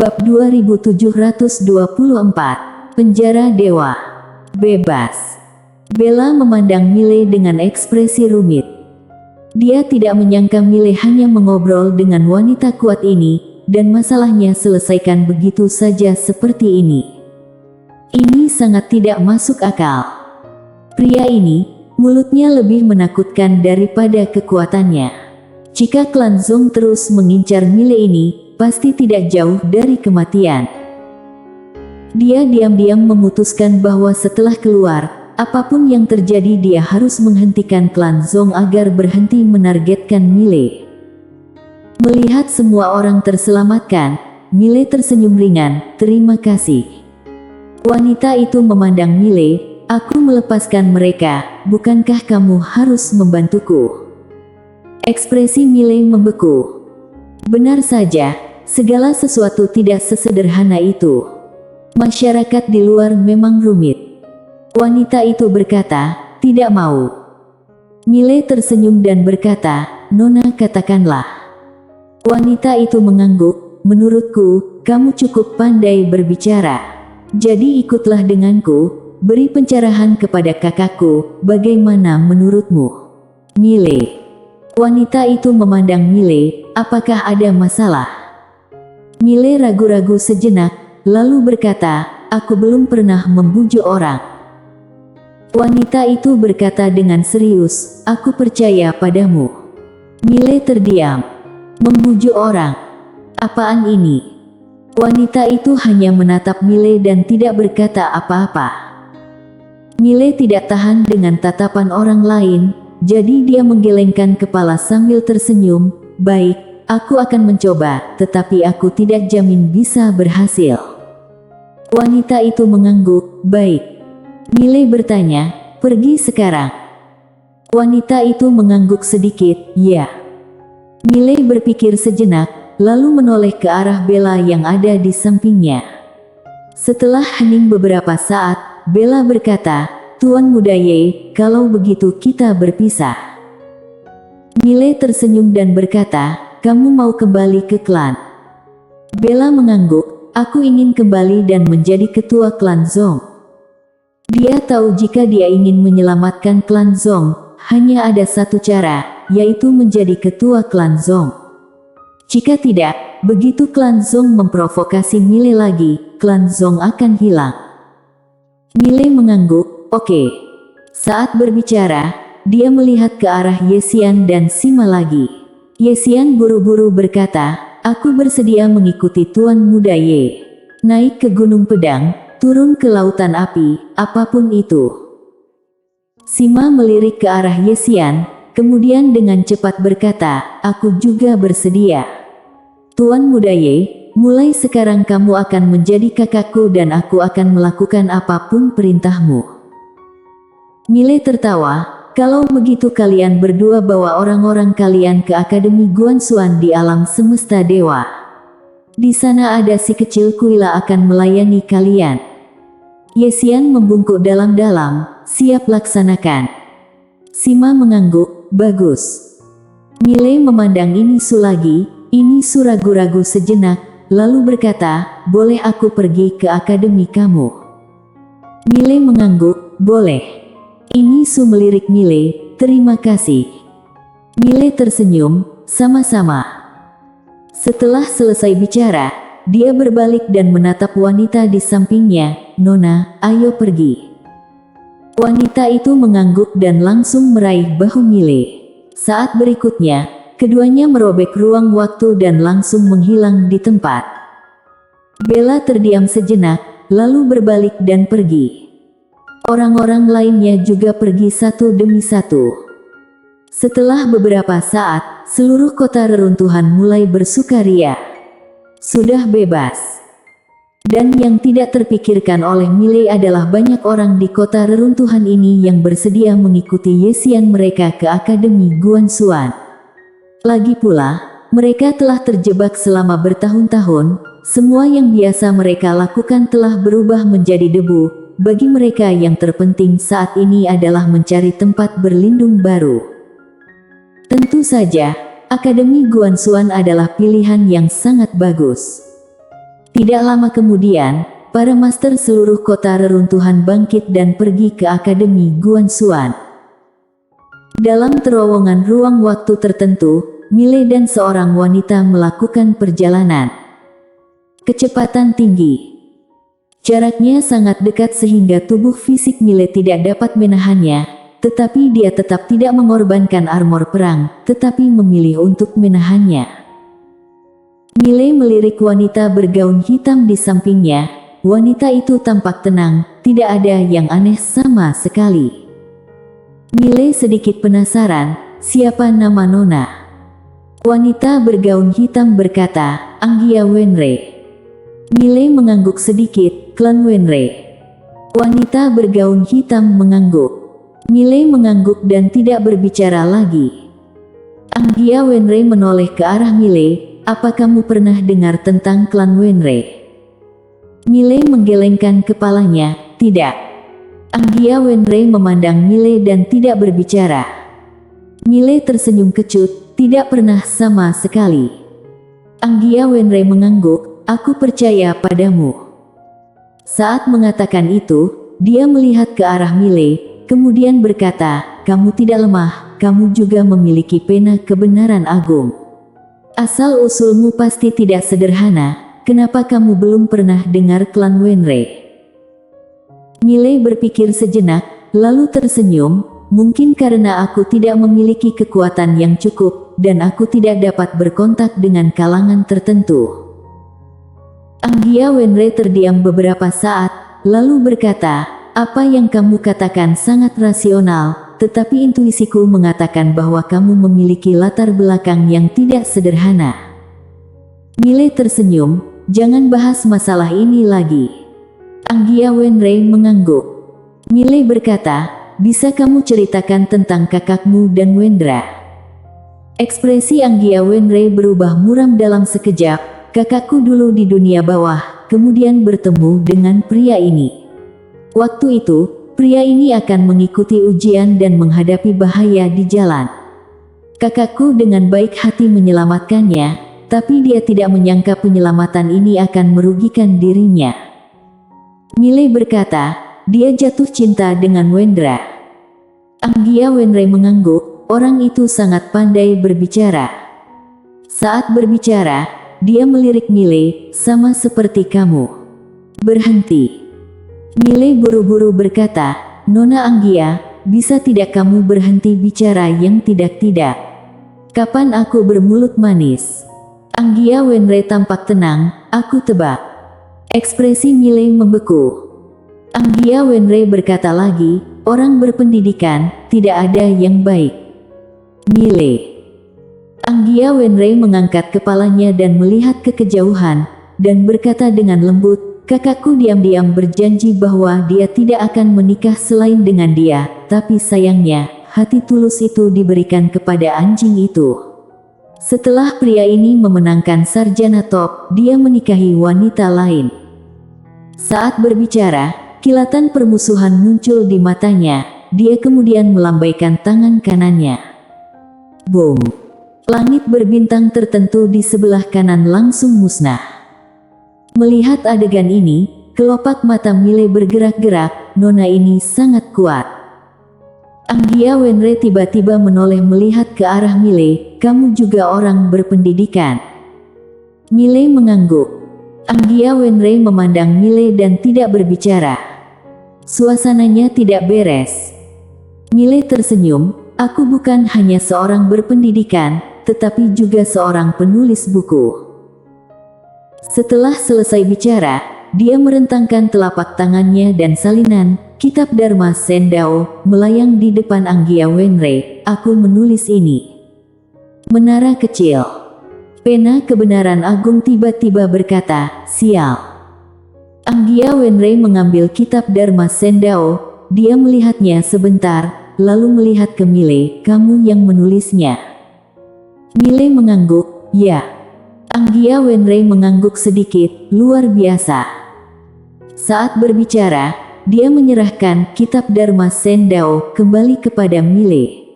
Bab 2724, Penjara Dewa. Bebas. Bella memandang Mile dengan ekspresi rumit. Dia tidak menyangka Mile hanya mengobrol dengan wanita kuat ini, dan masalahnya selesaikan begitu saja seperti ini. Ini sangat tidak masuk akal. Pria ini, mulutnya lebih menakutkan daripada kekuatannya. Jika klan Zong terus mengincar Mile ini, pasti tidak jauh dari kematian. Dia diam-diam memutuskan bahwa setelah keluar, apapun yang terjadi dia harus menghentikan klan Zong agar berhenti menargetkan Mile. Melihat semua orang terselamatkan, Mile tersenyum ringan, "Terima kasih." Wanita itu memandang Mile, "Aku melepaskan mereka, bukankah kamu harus membantuku?" Ekspresi Mile membeku. Benar saja, segala sesuatu tidak sesederhana itu. Masyarakat di luar memang rumit. Wanita itu berkata, "Tidak mau." Mile tersenyum dan berkata, "Nona, katakanlah." Wanita itu mengangguk, "Menurutku, kamu cukup pandai berbicara. Jadi ikutlah denganku, beri pencerahan kepada kakakku, bagaimana menurutmu?" Mile. Wanita itu memandang Mile, "Apakah ada masalah?" Mile ragu-ragu sejenak, lalu berkata, "Aku belum pernah membujuk orang." Wanita itu berkata dengan serius, "Aku percaya padamu." Mile terdiam. Membujuk orang? Apaan ini? Wanita itu hanya menatap Mile dan tidak berkata apa-apa. Mile tidak tahan dengan tatapan orang lain, jadi dia menggelengkan kepala sambil tersenyum. "Baik, aku akan mencoba, tetapi aku tidak jamin bisa berhasil." Wanita itu mengangguk, "Baik." Mile bertanya, "Pergi sekarang?" Wanita itu mengangguk sedikit, "Ya." Mile berpikir sejenak, lalu menoleh ke arah Bella yang ada di sampingnya. Setelah hening beberapa saat, Bella berkata, "Tuan Muda Ye, kalau begitu kita berpisah." Mile tersenyum dan berkata, "Kamu mau kembali ke klan?" Bella mengangguk, "Aku ingin kembali dan menjadi ketua klan Zong." Dia tahu jika dia ingin menyelamatkan klan Zong, hanya ada satu cara, yaitu menjadi ketua klan Zong. Jika tidak, begitu klan Zong memprovokasi Mile lagi, klan Zong akan hilang. Mile mengangguk, "Oke." Saat berbicara, dia melihat ke arah Yesian dan Sima lagi. Yesian buru-buru berkata, "Aku bersedia mengikuti Tuan Muda Ye. Naik ke Gunung Pedang, turun ke Lautan Api, apapun itu." Sima melirik ke arah Yesian, kemudian dengan cepat berkata, "Aku juga bersedia." "Tuan Muda Ye, mulai sekarang kamu akan menjadi kakakku dan aku akan melakukan apapun perintahmu." Mile tertawa, "Kalau begitu kalian berdua bawa orang-orang kalian ke Akademi Guanxuan di alam semesta dewa. Di sana ada si kecil Kuila akan melayani kalian." Yesian membungkuk dalam-dalam, "Siap laksanakan." Sima mengangguk, "Bagus." Mile memandang ini lagi, ini ragu-ragu sejenak, lalu berkata, "Boleh aku pergi ke akademi kamu?" Mile mengangguk, "Boleh." Ini melirik Mile, "Terima kasih." Mile tersenyum, "Sama-sama." Setelah selesai bicara, dia berbalik dan menatap wanita di sampingnya, "Nona, ayo pergi." Wanita itu mengangguk dan langsung meraih bahu Mile. Saat berikutnya, keduanya merobek ruang waktu dan langsung menghilang di tempat. Bella terdiam sejenak, lalu berbalik dan pergi. Orang-orang lainnya juga pergi satu demi satu. Setelah beberapa saat, seluruh kota reruntuhan mulai bersukaria. Sudah bebas. Dan yang tidak terpikirkan oleh Mile adalah banyak orang di kota reruntuhan ini yang bersedia mengikuti Yesian mereka ke Akademi Guanxuan. Lagi pula, mereka telah terjebak selama bertahun-tahun, semua yang biasa mereka lakukan telah berubah menjadi debu. Bagi mereka yang terpenting saat ini adalah mencari tempat berlindung baru. Tentu saja, Akademi Guanxuan adalah pilihan yang sangat bagus. Tidak lama kemudian, para master seluruh kota reruntuhan bangkit dan pergi ke Akademi Guanxuan. Dalam terowongan ruang waktu tertentu, Miley dan seorang wanita melakukan perjalanan. Kecepatan tinggi. Jaraknya sangat dekat sehingga tubuh fisik Miley tidak dapat menahannya, tetapi dia tetap tidak mengorbankan armor perang, tetapi memilih untuk menahannya. Miley melirik wanita bergaun hitam di sampingnya. Wanita itu tampak tenang, tidak ada yang aneh sama sekali. Miley sedikit penasaran, siapa nama Nona? Wanita bergaun hitam berkata, Anggia Wenre. Miley mengangguk sedikit, klan Wenre. Wanita bergaun hitam mengangguk. Miley mengangguk dan tidak berbicara lagi. Anggia Wenre menoleh ke arah Miley, apa kamu pernah dengar tentang klan Wenre? Miley menggelengkan kepalanya, tidak. Anggia Wenre memandang Miley dan tidak berbicara. Miley tersenyum kecut, tidak pernah sama sekali. Anggia Wenre mengangguk, aku percaya padamu. Saat mengatakan itu, dia melihat ke arah Miley, kemudian berkata, kamu tidak lemah, kamu juga memiliki pena kebenaran agung. Asal-usulmu pasti tidak sederhana, kenapa kamu belum pernah dengar klan Wenre? Miley berpikir sejenak, lalu tersenyum, mungkin karena aku tidak memiliki kekuatan yang cukup, dan aku tidak dapat berkontak dengan kalangan tertentu. Anggia Wenre terdiam beberapa saat, lalu berkata, apa yang kamu katakan sangat rasional, tetapi intuisiku mengatakan bahwa kamu memiliki latar belakang yang tidak sederhana. Miley tersenyum, jangan bahas masalah ini lagi. Anggia Wenre mengangguk. Miley berkata, bisa kamu ceritakan tentang kakakmu dan Wendra? Ekspresi Anggia Wenre berubah muram dalam sekejap. Kakakku dulu di dunia bawah, kemudian bertemu dengan pria ini. Waktu itu, pria ini akan mengikuti ujian dan menghadapi bahaya di jalan. Kakakku dengan baik hati menyelamatkannya, tapi dia tidak menyangka penyelamatan ini akan merugikan dirinya. Miley berkata, dia jatuh cinta dengan Wendra. Anggia Wenre mengangguk, orang itu sangat pandai berbicara. Saat berbicara, dia melirik Miley, sama seperti kamu. Berhenti. Miley buru-buru berkata, Nona Anggia, bisa tidak kamu berhenti bicara yang tidak-tidak? Kapan aku bermulut manis? Anggia Wenre tampak tenang, aku tebak. Ekspresi Miley membeku. Anggia Wenre berkata lagi, orang berpendidikan, tidak ada yang baik. Miley. Anggia Wenre mengangkat kepalanya dan melihat ke kejauhan, dan berkata dengan lembut, kakakku diam-diam berjanji bahwa dia tidak akan menikah selain dengan dia, tapi sayangnya, hati tulus itu diberikan kepada anjing itu. Setelah pria ini memenangkan sarjana top, dia menikahi wanita lain. Saat berbicara, kilatan permusuhan muncul di matanya, dia kemudian melambaikan tangan kanannya. Boom! Langit berbintang tertentu di sebelah kanan langsung musnah. Melihat adegan ini, kelopak mata Miley bergerak-gerak, Nona ini sangat kuat. Anggia Wenre tiba-tiba menoleh melihat ke arah Miley, kamu juga orang berpendidikan. Miley mengangguk. Anggia Wenre memandang Miley dan tidak berbicara. Suasananya tidak beres. Miley tersenyum, aku bukan hanya seorang berpendidikan, tetapi juga seorang penulis buku. Setelah selesai bicara, dia merentangkan telapak tangannya dan salinan, kitab Dharma Sendao, melayang di depan Anggia Wenre, aku menulis ini. Menara kecil. Pena kebenaran agung tiba-tiba berkata, sial. Anggia Wenre mengambil kitab Dharma Sendao, dia melihatnya sebentar, lalu melihat ke Miley, kamu yang menulisnya. Miley mengangguk, ya. Anggia Wenre mengangguk sedikit, luar biasa. Saat berbicara, dia menyerahkan kitab Dharma Sendao kembali kepada Miley.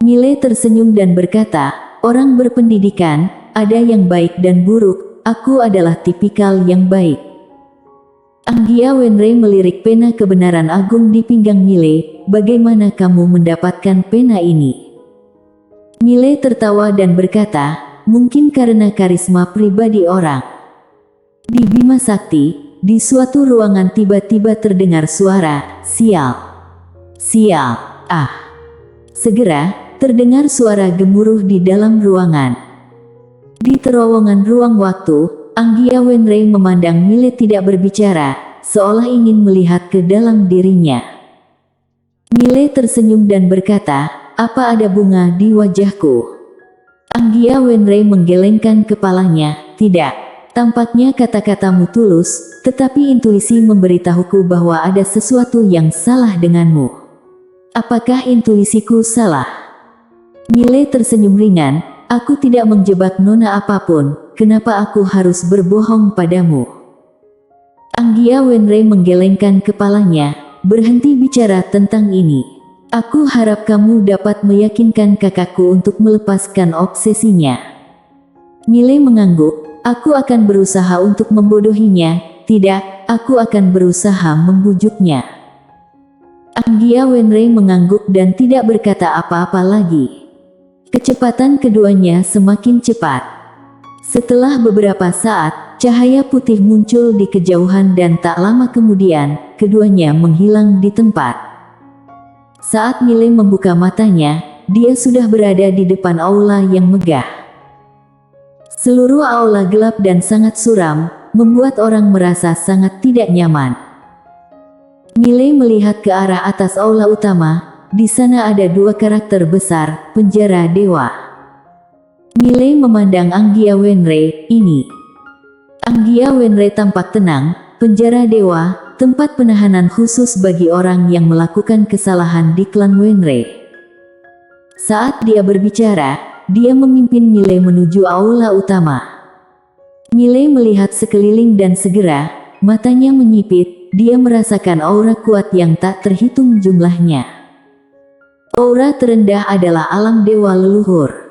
Miley tersenyum dan berkata, orang berpendidikan, ada yang baik dan buruk, aku adalah tipikal yang baik. Anggia Wenrei melirik pena kebenaran agung di pinggang Mile. Bagaimana kamu mendapatkan pena ini? Mile tertawa dan berkata, mungkin karena karisma pribadi orang. Di Bima Sakti, di suatu ruangan tiba-tiba terdengar suara, sial. Sial, ah. Segera, terdengar suara gemuruh di dalam ruangan. Di terowongan ruang waktu, Anggia Wenrei memandang Mile tidak berbicara, seolah ingin melihat ke dalam dirinya. Mile tersenyum dan berkata, apa ada bunga di wajahku? Anggia Wenrei menggelengkan kepalanya, tidak. Tampaknya kata-katamu tulus, tetapi intuisi memberitahuku bahwa ada sesuatu yang salah denganmu. Apakah intuisiku salah? Mile tersenyum ringan, aku tidak menjebak nona apapun, kenapa aku harus berbohong padamu? Anggia Wenrei menggelengkan kepalanya, berhenti bicara tentang ini. Aku harap kamu dapat meyakinkan kakakku untuk melepaskan obsesinya. Mile mengangguk, aku akan berusaha untuk membodohinya, tidak, aku akan berusaha membujuknya. Anggia Wenrei mengangguk dan tidak berkata apa-apa lagi. Kecepatan keduanya semakin cepat. Setelah beberapa saat, cahaya putih muncul di kejauhan dan tak lama kemudian, keduanya menghilang di tempat. Saat Mile membuka matanya, dia sudah berada di depan aula yang megah. Seluruh aula gelap dan sangat suram, membuat orang merasa sangat tidak nyaman. Mile melihat ke arah atas aula utama. Di sana ada dua karakter besar, penjara dewa. Mile memandang Anggia Wenrei, ini. Anggia Wenrei tampak tenang, penjara dewa, tempat penahanan khusus bagi orang yang melakukan kesalahan di klan Wenrei. Saat dia berbicara, dia memimpin Mile menuju aula utama. Mile melihat sekeliling dan segera, matanya menyipit, dia merasakan aura kuat yang tak terhitung jumlahnya. Aura terendah adalah alam dewa leluhur.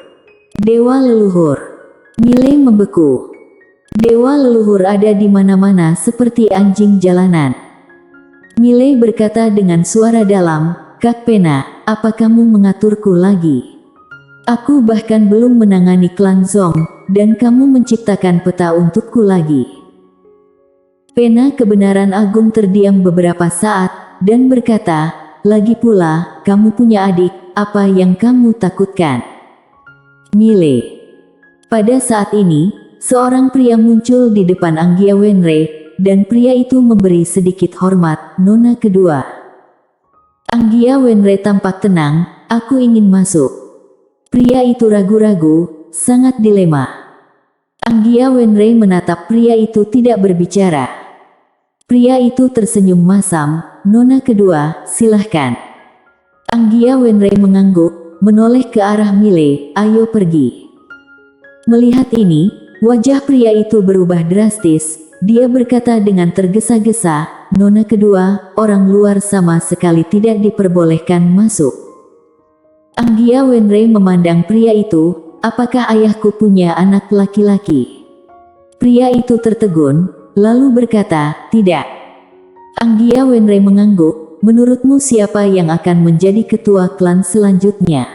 Dewa leluhur. Mile membeku. Dewa leluhur ada di mana-mana seperti anjing jalanan. Mile berkata dengan suara dalam, Kak Pena, apa kamu mengaturku lagi? Aku bahkan belum menangani klan Zong, dan kamu menciptakan peta untukku lagi. Pena kebenaran agung terdiam beberapa saat, dan berkata, lagi pula, kamu punya adik, apa yang kamu takutkan? Mile. Pada saat ini, seorang pria muncul di depan Anggia Wenrei, dan pria itu memberi sedikit hormat, nona kedua. Anggia Wenrei tampak tenang, aku ingin masuk. Pria itu ragu-ragu, sangat dilema. Anggia Wenrei menatap pria itu tidak berbicara. Pria itu tersenyum masam, nona kedua, silahkan. Anggia Wenrei mengangguk, menoleh ke arah Mile, ayo pergi. Melihat ini, wajah pria itu berubah drastis, dia berkata dengan tergesa-gesa, nona kedua, orang luar sama sekali tidak diperbolehkan masuk. Anggia Wenrei memandang pria itu, apakah ayahku punya anak laki-laki? Pria itu tertegun, lalu berkata, tidak. Anggia Wenrei mengangguk, menurutmu siapa yang akan menjadi ketua klan selanjutnya?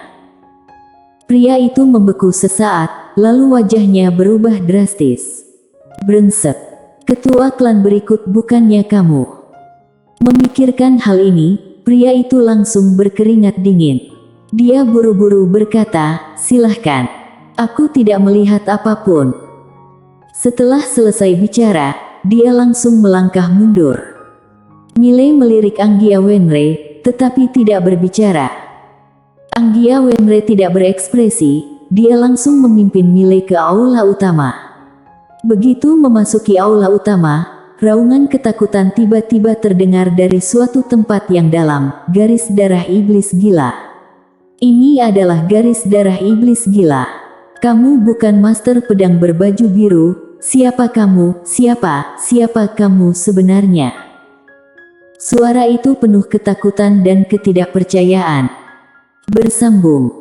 Pria itu membeku sesaat, lalu wajahnya berubah drastis. Brengsek. Ketua klan berikut bukannya kamu. Memikirkan hal ini, pria itu langsung berkeringat dingin. Dia buru-buru berkata, silahkan. Aku tidak melihat apapun. Setelah selesai bicara, dia langsung melangkah mundur. Mile melirik Anggia Wenrei, tetapi tidak berbicara. Anggia Wenrei tidak berekspresi, dia langsung memimpin Mile ke aula utama. Begitu memasuki aula utama, raungan ketakutan tiba-tiba terdengar dari suatu tempat yang dalam, garis darah iblis gila. Ini adalah garis darah iblis gila. Kamu bukan master pedang berbaju biru, siapa kamu, siapa kamu sebenarnya? Suara itu penuh ketakutan dan ketidakpercayaan. Bersambung.